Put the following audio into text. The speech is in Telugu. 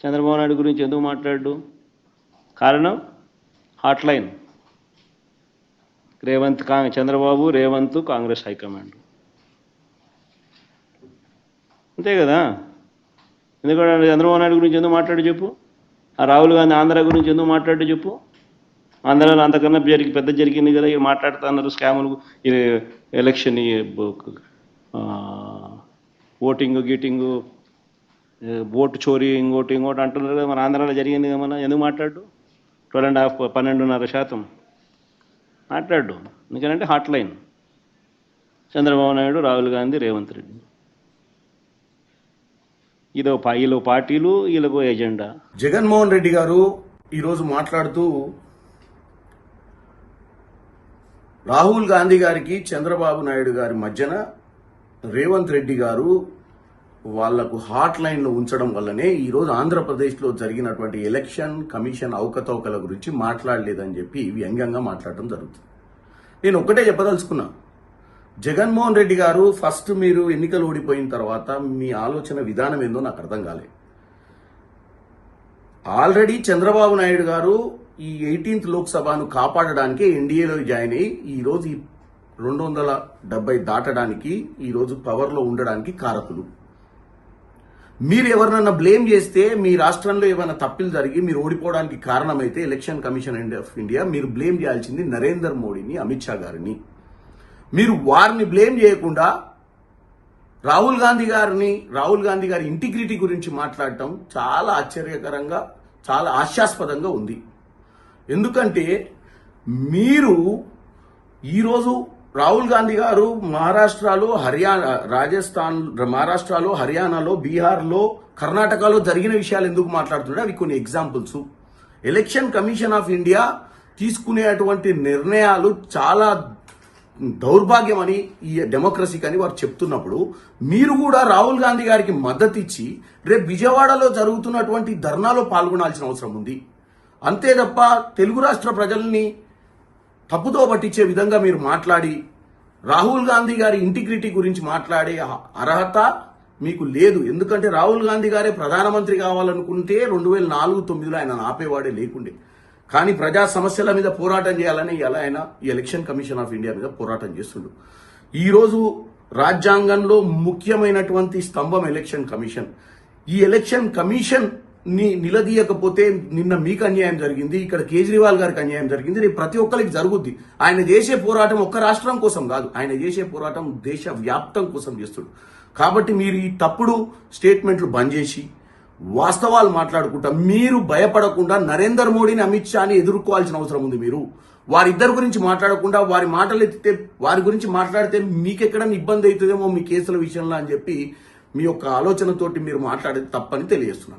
చంద్రబాబు నాయుడు గురించి ఎందుకు మాట్లాడు? కారణం హాట్లైన్ చంద్రబాబు రేవంత్ కాంగ్రెస్ హైకమాండ్, అంతే కదా. ఎందుకంటే చంద్రబాబు నాయుడు గురించి ఎందుకు మాట్లాడు చెప్పు? ఆ రాహుల్ గాంధీ ఆంధ్ర గురించి ఎందుకు మాట్లాడు చెప్పు? ఆంధ్రాలో అంతకన్నా పెద్ద జరిగింది కదా, ఇక మాట్లాడుతున్నారు స్కాములు, ఎలక్షన్, ఓటింగ్ గీటింగు, ఓటు చోరీ, ఇంకోటి అంటున్నారు కదా. మన ఆంధ్రాలో జరిగింది కదా, మన ఎందుకు మాట్లాడు? 12.5% మాట్లాడు. ఎందుకంటే హాట్లైన్ చంద్రబాబు నాయుడు, రాహుల్ గాంధీ, రేవంత్ రెడ్డి. వీళ్ళ పార్టీలు, వీళ్ళకు ఎజెండా. జగన్మోహన్ రెడ్డి గారు ఈరోజు మాట్లాడుతూ రాహుల్ గాంధీ గారికి చంద్రబాబు నాయుడు గారి మధ్యన రేవంత్ రెడ్డి గారు వాళ్లకు హాట్ లైన్లో ఉంచడం వల్లనే ఈరోజు ఆంధ్రప్రదేశ్లో జరిగినటువంటి ఎలక్షన్ కమిషన్ అవకతవకల గురించి మాట్లాడలేదని చెప్పి వ్యంగ్యంగా మాట్లాడడం జరుగుతుంది. నేను ఒక్కటే చెప్పదలుచుకున్నా, జగన్మోహన్ రెడ్డి గారు ఫస్ట్ మీరు ఎన్నికలు ఓడిపోయిన తర్వాత మీ ఆలోచన విధానం ఏందో నాకు అర్థం కాలేదు. ఆల్రెడీ చంద్రబాబు నాయుడు గారు ఈ 18th లోక్సభను కాపాడడానికి ఎన్డీఏలో జాయిన్ అయ్యి ఈరోజు 270 దాటడానికి ఈరోజు పవర్లో ఉండడానికి కారకులు. మీరు ఎవరినన్నా బ్లేమ్ చేస్తే, మీ రాష్ట్రంలో ఏమైనా తప్పులు జరిగి మీరు ఓడిపోవడానికి కారణమైతే ఎలక్షన్ కమిషన్ ఆఫ్ ఇండియా మీరు బ్లేమ్ చేయాల్సింది నరేందర్ మోడీని, అమిత్ షా గారిని. మీరు వారిని బ్లేమ్ చేయకుండా రాహుల్ గాంధీ గారి ఇంటిగ్రిటీ గురించి మాట్లాడటం చాలా ఆశ్చర్యకరంగా, చాలా హాస్యాస్పదంగా ఉంది. ఎందుకంటే మీరు ఈరోజు రాహుల్ గాంధీ గారు మహారాష్ట్రలో, హర్యానాలో, బీహార్లో, కర్ణాటకలో జరిగిన విషయాలు ఎందుకు మాట్లాడుతున్నాడు? అవి కొన్ని examples. Election commission of India తీసుకునేటువంటి నిర్ణయాలు చాలా దౌర్భాగ్యం అని, ఈ డెమోక్రసీకి అని వారు చెప్తున్నప్పుడు మీరు కూడా రాహుల్ గాంధీ గారికి మద్దతు ఇచ్చి రేపు విజయవాడలో జరుగుతున్నటువంటి ధర్నాలో పాల్గొనాల్సిన అవసరం ఉంది. అంతే తప్ప తెలుగు రాష్ట్ర ప్రజల్ని తప్పుదో పట్టించే విధంగా మీరు మాట్లాడి రాహుల్ గాంధీ గారి ఇంటిగ్రిటీ గురించి మాట్లాడే అర్హత మీకు లేదు. ఎందుకంటే రాహుల్ గాంధీ గారే ప్రధానమంత్రి కావాలనుకుంటే 2004-09లో ఆయన ఆపేవాడే లేకుండే. కానీ ప్రజా సమస్యల మీద పోరాటం చేయాలని ఎలా ఆయన ఈ ఎలక్షన్ కమిషన్ ఆఫ్ ఇండియా మీద పోరాటం చేస్తుండు. ఈరోజు రాజ్యాంగంలో ముఖ్యమైనటువంటి స్తంభం ఎలక్షన్ కమిషన్. ఈ ఎలక్షన్ కమిషన్ ని నిలదీయకపోతే నిన్న మీకు అన్యాయం జరిగింది, ఇక్కడ కేజ్రీవాల్ గారికి అన్యాయం జరిగింది, రేపు ప్రతి ఒక్కరికి జరుగుద్ది. ఆయన చేసే పోరాటం ఒక్క రాష్ట్రం కోసం కాదు, ఆయన చేసే పోరాటం దేశ వ్యాప్తం కోసం చేస్తుడు. కాబట్టి మీరు ఈ తప్పుడు స్టేట్మెంట్లు బంద్ చేసి వాస్తవాలు మాట్లాడుకుంటా, మీరు భయపడకుండా నరేందర్ మోడీని, అమిత్ షాని ఎదుర్కోవాల్సిన అవసరం ఉంది. మీరు వారిద్దరి గురించి మాట్లాడకుండా వారి మాటలు ఎత్తితే, వారి గురించి మాట్లాడితే మీకెక్కడన్నా ఇబ్బంది అవుతుందేమో మీ కేసుల విషయంలో అని చెప్పి మీ యొక్క ఆలోచనతోటి మీరు మాట్లాడేది తప్పని తెలియజేస్తున్నారు.